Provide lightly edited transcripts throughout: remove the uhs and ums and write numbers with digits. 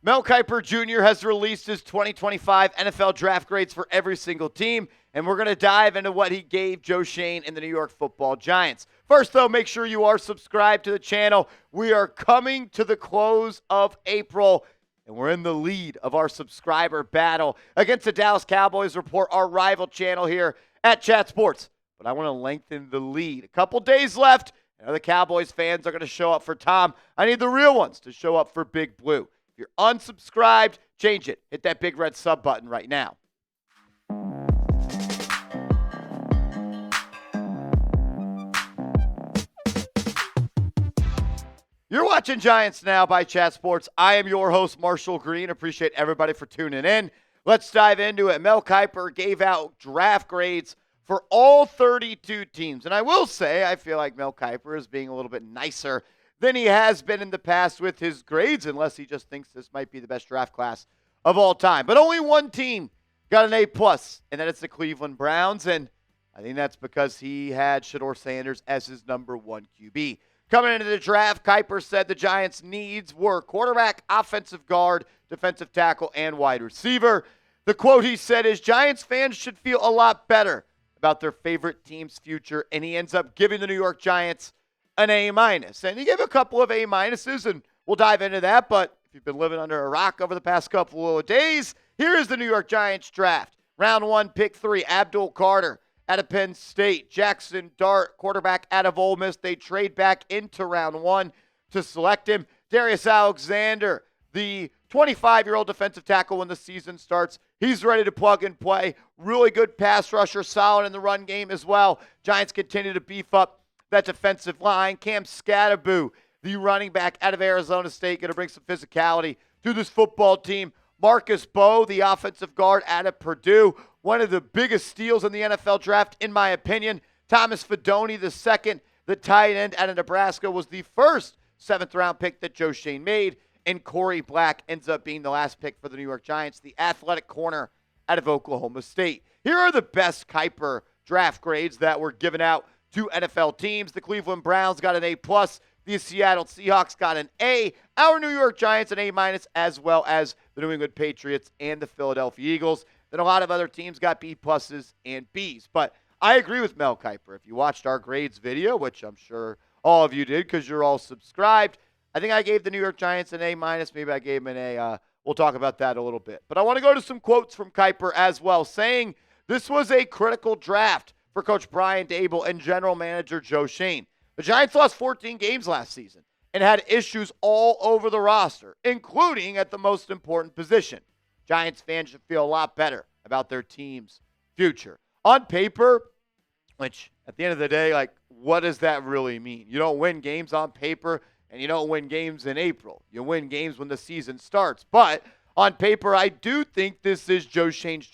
Mel Kiper Jr. has released his 2025 NFL draft grades for every single team, and we're going to dive into what he gave Joe Schoen and the New York Football Giants. First, though, make sure you are subscribed to the channel. We are coming to the close of April, and we're in the lead of our subscriber battle against the Dallas Cowboys Report, our rival channel here at Chat Sports. But I want to lengthen the lead. A couple days left, and the Cowboys fans are going to show up for Tom. I need the real ones to show up for Big Blue. If you're unsubscribed, change it. Hit that big red sub button right now. You're watching Giants Now by Chat Sports. I am your host, Marshall Green. Appreciate everybody for tuning in. Let's dive into it. Mel Kiper gave out draft grades for all 32 teams. And I will say, I feel like Mel Kiper is being a little bit nicer than he has been in the past with his grades, unless he just thinks this might be the best draft class of all time. But only one team got an A+, and that is the Cleveland Browns. And I think that's because he had Shedeur Sanders as his number one QB. Coming into the draft, Kiper said the Giants' needs were quarterback, offensive guard, defensive tackle, and wide receiver. The quote he said is, Giants fans should feel a lot better about their favorite team's future, and he ends up giving the New York Giants an A-. And he gave a couple of A-, and we'll dive into that. But if you've been living under a rock over the past couple of days, here is the New York Giants draft. Round 1, pick 3, Abdul Carter out of Penn State. Jaxson, Dart, quarterback out of Ole Miss. They trade back into round 1 to select him. Darius Alexander, the 25-year-old defensive tackle when the season starts. He's ready to plug and play. Really good pass rusher, solid in the run game as well. Giants continue to beef up that defensive line. Cam Skattebo, the running back out of Arizona State, going to bring some physicality to this football team. Marcus Bowe, the offensive guard out of Purdue, one of the biggest steals in the NFL draft, in my opinion. Thomas Fidone, the second, the tight end out of Nebraska, was the first seventh-round pick that Joe Schoen made. And Corey Black ends up being the last pick for the New York Giants, the athletic corner out of Oklahoma State. Here are the best Kiper draft grades that were given out to NFL teams. The Cleveland Browns got an A+. The Seattle Seahawks got an A. Our New York Giants an A-, as well as the New England Patriots and the Philadelphia Eagles. Then a lot of other teams got B+ and Bs. But I agree with Mel Kiper. If you watched our grades video, which I'm sure all of you did because you're all subscribed, I think I gave the New York Giants an A-. Maybe I gave them an A. We'll talk about that a little bit. But I want to go to some quotes from Kiper as well, saying this was a critical draft for Coach Brian Daboll and General Manager Joe Schoen. The Giants lost 14 games last season and had issues all over the roster, including at the most important position. Giants fans should feel a lot better about their team's future. On paper, which at the end of the day, like, what does that really mean? You don't win games on paper, and you don't win games in April. You win games when the season starts. But on paper, I do think this is Joe Schoen's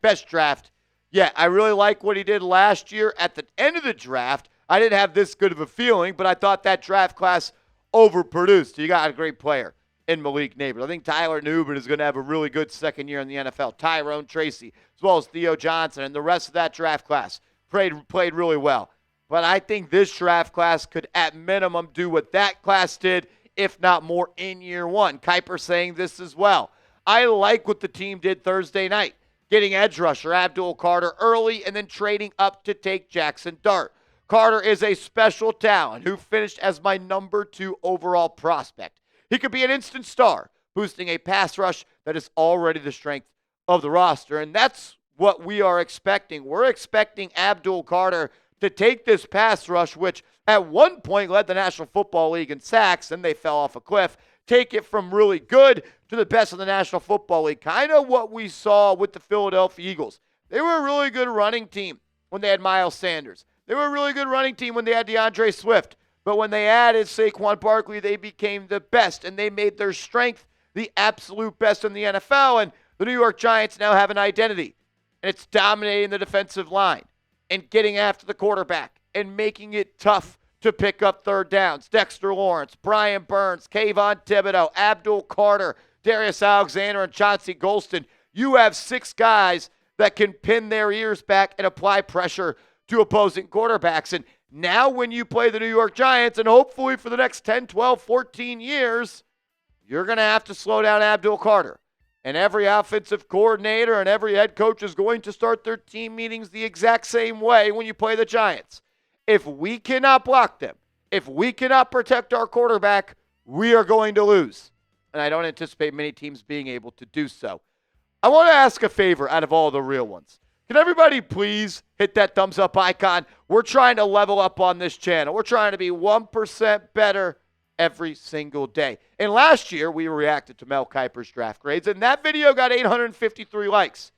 best draft. Yeah, I really like what he did last year. At the end of the draft, I didn't have this good of a feeling, but I thought that draft class overproduced. You got a great player in Malik Nabers. I think Tyler Nubin is going to have a really good second year in the NFL. Tyrone Tracy, as well as Theo Johnson, and the rest of that draft class played really well. But I think this draft class could, at minimum, do what that class did, if not more, in year one. Kiper saying this as well. I like what the team did Thursday night, getting edge rusher Abdul Carter early and then trading up to take Jaxson Dart. Carter is a special talent who finished as my number 2 overall prospect. He could be an instant star, boosting a pass rush that is already the strength of the roster, and that's what we are expecting. We're expecting Abdul Carter to take this pass rush, which at one point led the National Football League in sacks, and they fell off a cliff, take it from really good to the best in the National Football League. Kind of what we saw with the Philadelphia Eagles. They were a really good running team when they had Miles Sanders. They were a really good running team when they had DeAndre Swift. But when they added Saquon Barkley, they became the best, and they made their strength the absolute best in the NFL. And the New York Giants now have an identity, and it's dominating the defensive line and getting after the quarterback and making it tough to pick up third downs. Dexter Lawrence, Brian Burns, Kayvon Thibodeau, Abdul Carter, Darius Alexander, and Chauncey Golston. You have 6 guys that can pin their ears back and apply pressure to opposing quarterbacks. And now when you play the New York Giants, and hopefully for the next 10, 12, 14 years, you're going to have to slow down Abdul Carter. And every offensive coordinator and every head coach is going to start their team meetings the exact same way when you play the Giants. If we cannot block them, if we cannot protect our quarterback, we are going to lose. And I don't anticipate many teams being able to do so. I want to ask a favor out of all the real ones. Can everybody please hit that thumbs up icon? We're trying to level up on this channel. We're trying to be 1% better every single day. And last year, we reacted to Mel Kiper's draft grades, and that video got 853 likes.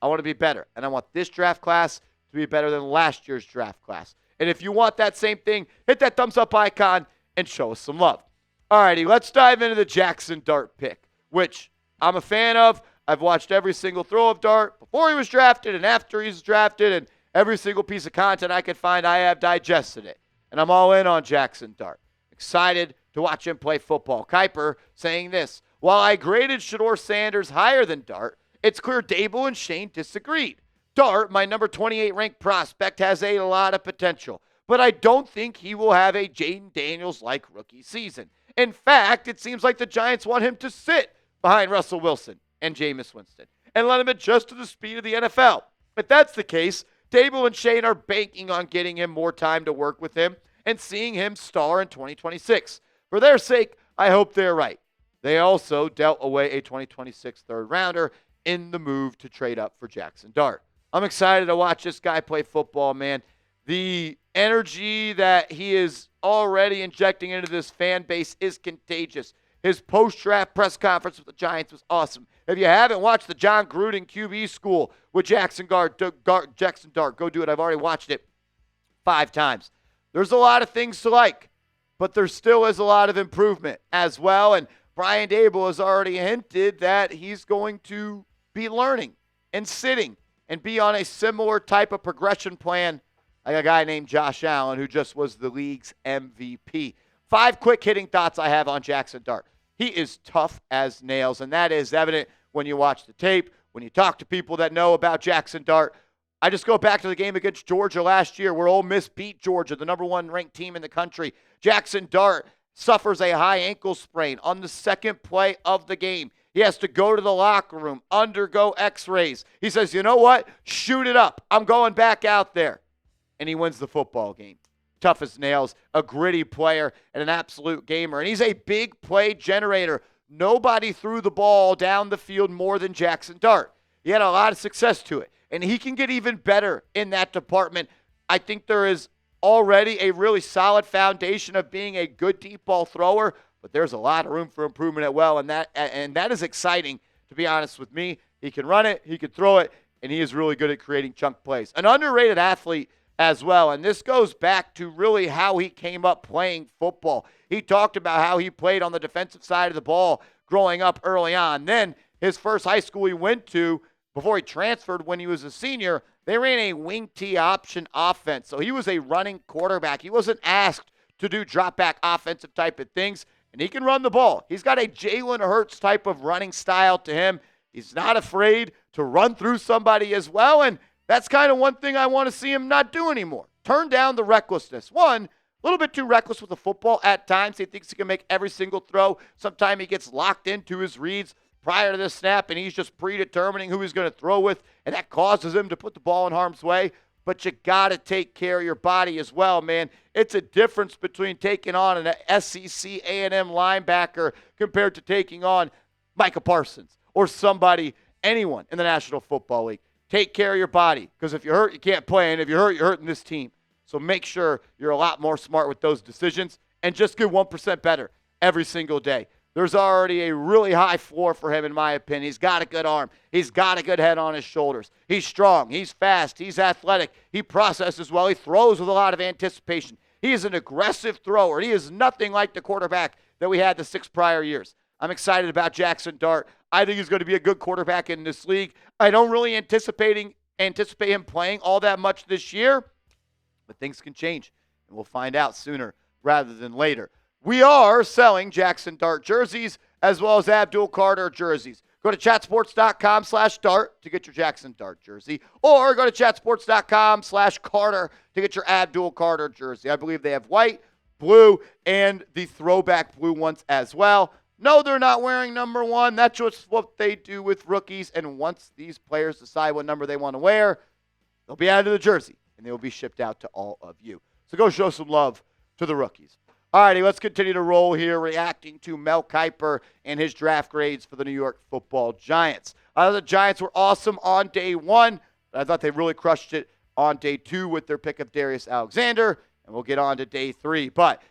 I want to be better, and I want this draft class to be better than last year's draft class. And if you want that same thing, hit that thumbs up icon and show us some love. All righty, let's dive into the Jaxson Dart pick, which I'm a fan of. I've watched every single throw of Dart before he was drafted and after he was drafted, and every single piece of content I could find, I have digested it. And I'm all in on Jaxson Dart. Excited to watch him play football. Kiper saying this: while I graded Shedeur Sanders higher than Dart, it's clear Daboll and Schoen disagreed. Dart, my number 28 ranked prospect, has a lot of potential, but I don't think he will have a Jaden Daniels-like rookie season. In fact, it seems like the Giants want him to sit behind Russell Wilson and Jameis Winston and let him adjust to the speed of the NFL. If that's the case, Daboll and Schoen are banking on getting him more time to work with him and seeing him star in 2026. For their sake, I hope they're right. They also dealt away a 2026 third rounder in the move to trade up for Jaxson Dart. I'm excited to watch this guy play football, man. The energy that he is already injecting into this fan base is contagious. His post-draft press conference with the Giants was awesome. If you haven't watched the John Gruden QB school with Jaxson Dart, go do it. I've already watched it 5 times. There's a lot of things to like, but there still is a lot of improvement as well. And Brian Daboll has already hinted that he's going to be learning and sitting and be on a similar type of progression plan like a guy named Josh Allen, who just was the league's MVP. 5 quick hitting thoughts I have on Jaxson Dart. He is tough as nails, and that is evident when you watch the tape, when you talk to people that know about Jaxson Dart. I just go back to the game against Georgia last year where Ole Miss beat Georgia, the number 1 ranked team in the country. Jaxson Dart suffers a high ankle sprain on the second play of the game. He has to go to the locker room, undergo x-rays. He says, you know what? Shoot it up. I'm going back out there. And he wins the football game. Tough as nails, a gritty player, and an absolute gamer. And he's a big play generator. Nobody threw the ball down the field more than Jaxson Dart. He had a lot of success to it. And he can get even better in that department. I think there is already a really solid foundation of being a good deep ball thrower, but there's a lot of room for improvement as well, and that is exciting, to be honest with me. He can run it, he can throw it, and he is really good at creating chunk plays. An underrated athlete as well, and this goes back to really how he came up playing football. He talked about how he played on the defensive side of the ball growing up early on. Then his first high school he went to, before he transferred when he was a senior, they ran a wing T option offense. So he was a running quarterback. He wasn't asked to do drop back offensive type of things, and he can run the ball. He's got a Jalen Hurts type of running style to him. He's not afraid to run through somebody as well, and that's kind of one thing I want to see him not do anymore. Turn down the recklessness. One, a little bit too reckless with the football at times. He thinks he can make every single throw. Sometimes he gets locked into his reads prior to the snap, and he's just predetermining who he's going to throw with, and that causes him to put the ball in harm's way. But you got to take care of your body as well, man. It's a difference between taking on an SEC A&M linebacker compared to taking on Micah Parsons or anyone in the National Football League. Take care of your body, because if you're hurt, you can't play, and if you're hurt, you're hurting this team. So make sure you're a lot more smart with those decisions and just get 1% better every single day. There's already a really high floor for him, in my opinion. He's got a good arm. He's got a good head on his shoulders. He's strong. He's fast. He's athletic. He processes well. He throws with a lot of anticipation. He is an aggressive thrower. He is nothing like the quarterback that we had the 6 prior years. I'm excited about Jaxson Dart. I think he's going to be a good quarterback in this league. I don't really anticipate him playing all that much this year, but things can change, and we'll find out sooner rather than later. We are selling Jaxson Dart jerseys as well as Abdul Carter jerseys. Go to chatsports.com/Dart to get your Jaxson Dart jersey, or go to chatsports.com/Carter to get your Abdul Carter jersey. I believe they have white, blue, and the throwback blue ones as well. No, they're not wearing number 1. That's just what they do with rookies. And once these players decide what number they want to wear, they'll be added to the jersey, and they will be shipped out to all of you. So go show some love to the rookies. All righty, let's continue to roll here, reacting to Mel Kiper and his draft grades for the New York Football Giants. The Giants were awesome on day 1, but I thought they really crushed it on day 2 with their pick of Darius Alexander, and we'll get on to day 3. But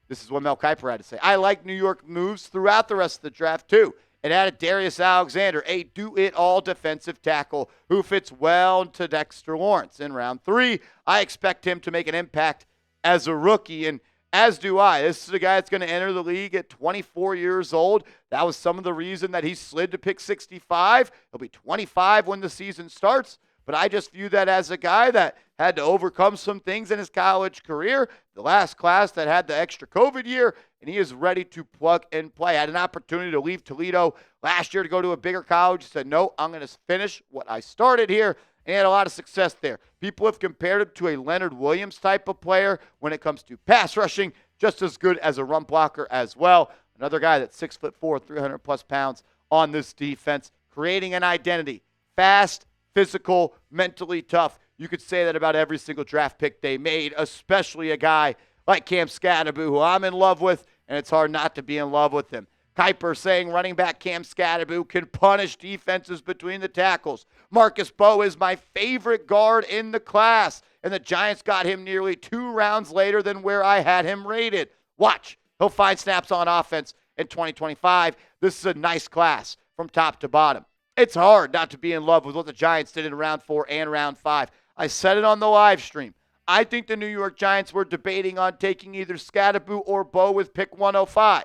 this is what Mel Kiper had to say. I like New York moves throughout the rest of the draft, too. It added Darius Alexander, a do-it-all defensive tackle who fits well to Dexter Lawrence. In round 3, I expect him to make an impact as a rookie, and as do I. This is a guy that's going to enter the league at 24 years old. That was some of the reason that he slid to pick 65. He'll be 25 when the season starts. But I just view that as a guy that had to overcome some things in his college career. The last class that had the extra COVID year, and he is ready to plug and play. I had an opportunity to leave Toledo last year to go to a bigger college. He said, no, I'm going to finish what I started here. And he had a lot of success there. People have compared him to a Leonard Williams type of player when it comes to pass rushing, just as good as a run blocker as well. Another guy that's 6'4", 300-plus pounds on this defense, creating an identity. Fast, physical, mentally tough. You could say that about every single draft pick they made, especially a guy like Cam Skattebo, who I'm in love with, and it's hard not to be in love with him. Kiper saying running back Cam Skattebo can punish defenses between the tackles. Marcus Bowe is my favorite guard in the class, and the Giants got him nearly 2 rounds later than where I had him rated. Watch. He'll find snaps on offense in 2025. This is a nice class from top to bottom. It's hard not to be in love with what the Giants did in round 4 and round 5. I said it on the live stream. I think the New York Giants were debating on taking either Skattebo or Bowe with pick 105.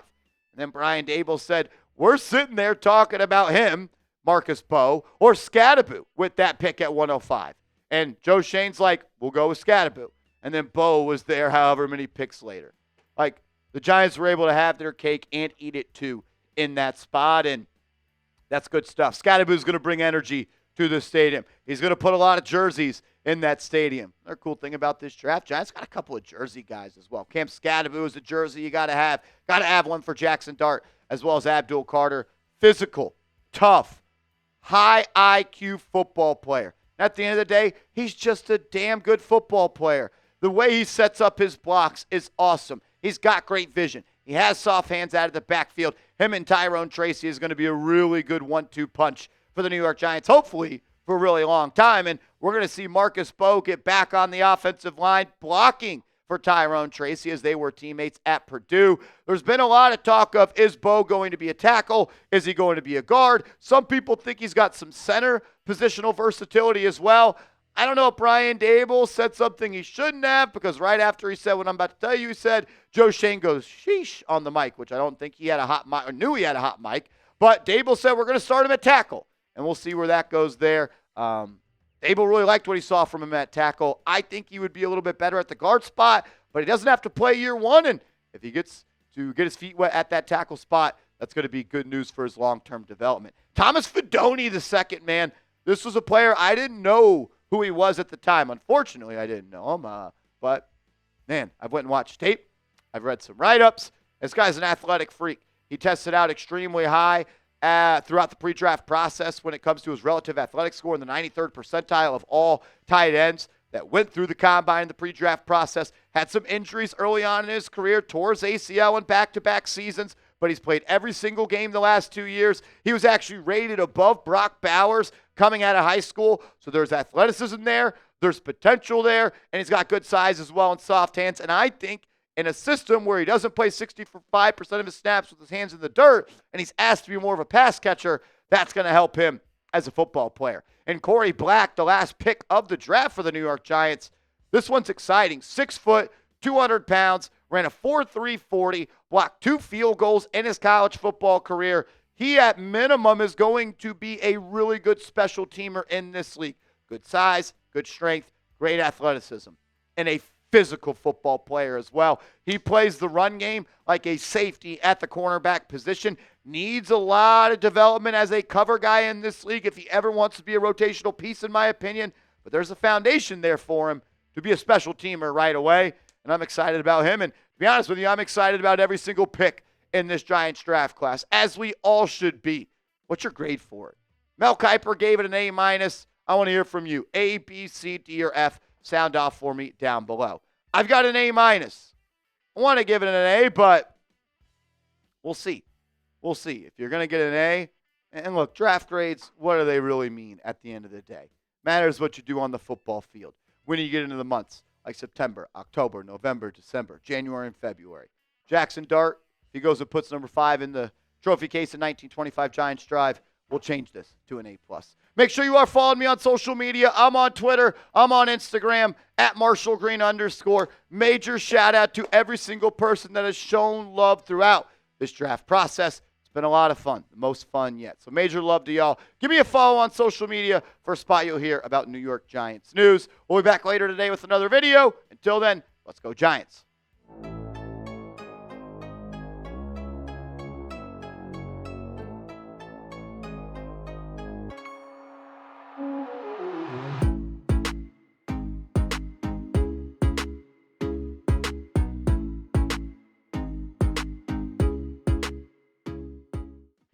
And then Brian Daboll said, we're sitting there talking about him, Marcus Bowe, or Skattebo with that pick at 105. And Joe Schoen's like, we'll go with Skattebo. And then Bowe was there however many picks later. Like, the Giants were able to have their cake and eat it too in that spot, and that's good stuff. Skattebo's going to bring energy to the stadium. He's going to put a lot of jerseys in that stadium. Another cool thing about this draft, Giants got a couple of jersey guys as well. Cam Skattebo is a jersey you got to have. Got to have one for Jaxson Dart as well as Abdul Carter. Physical, tough, high IQ football player. At the end of the day, he's just a damn good football player. The way he sets up his blocks is awesome. He's got great vision. He has soft hands out of the backfield. Him and Tyrone Tracy is going to be a really good 1-2 punch for the New York Giants, hopefully for a really long time. And we're going to see Marcus Bowe get back on the offensive line blocking for Tyrone Tracy as they were teammates at Purdue. There's been a lot of talk of, is Bowe going to be a tackle? Is he going to be a guard? Some people think he's got some center positional versatility as well. I don't know if Brian Daboll said something he shouldn't have, because right after he said what I'm about to tell you, he said Joe Schoen goes sheesh on the mic, which I don't think he had a hot mic or knew he had a hot mic. But Daboll said we're going to start him at tackle, and we'll see where that goes there. Daboll really liked what he saw from him at tackle. I think he would be a little bit better at the guard spot, but he doesn't have to play year one, and if he gets to get his feet wet at that tackle spot, that's going to be good news for his long-term development. Thomas Fidone the second, man. This was a player I didn't know who he was at the time. Unfortunately, I didn't know him. But, man, I've went and watched tape. I've read some write-ups. This guy's an athletic freak. He tested out extremely high throughout the pre-draft process when it comes to his relative athletic score in the 93rd percentile of all tight ends that went through the combine in the pre-draft process. Had some injuries early on in his career, tore his ACL in back-to-back seasons, but he's played every single game the last 2 years. He was actually rated above Brock Bowers coming out of high school, so there's athleticism there, there's potential there, and he's got good size as well and soft hands. And I think in a system where he doesn't play 65% of his snaps with his hands in the dirt, and he's asked to be more of a pass catcher, that's going to help him as a football player. And Corey Black, the last pick of the draft for the New York Giants, this one's exciting. 6 foot, 200 pounds, ran a 4.3 40, blocked 2 field goals in his college football career. He, at minimum, is going to be a really good special teamer in this league. Good size, good strength, great athleticism, and a physical football player as well. He plays the run game like a safety at the cornerback position. Needs a lot of development as a cover guy in this league if he ever wants to be a rotational piece, in my opinion. But there's a foundation there for him to be a special teamer right away, and I'm excited about him. And to be honest with you, I'm excited about every single pick in this Giants draft class, as we all should be. What's your grade for it? Mel Kiper gave it an A-. I want to hear from you. A, B, C, D, or F. Sound off for me down below. I've got an A-. I want to give it an A, but we'll see. We'll see. If you're going to get an A, and look, draft grades, what do they really mean at the end of the day? Matters what you do on the football field. When you get into the months like September, October, November, December, January, and February. Jaxson Dart, if he goes and puts number 5 in the trophy case in 1925 Giants Drive, we'll change this to an A+. Make sure you are following me on social media. I'm on Twitter. I'm on Instagram, at @MarshallGreen_. Major shout out to every single person that has shown love throughout this draft process. It's been a lot of fun, the most fun yet. So major love to y'all. Give me a follow on social media for a spot you'll hear about New York Giants news. We'll be back later today with another video. Until then, let's go Giants.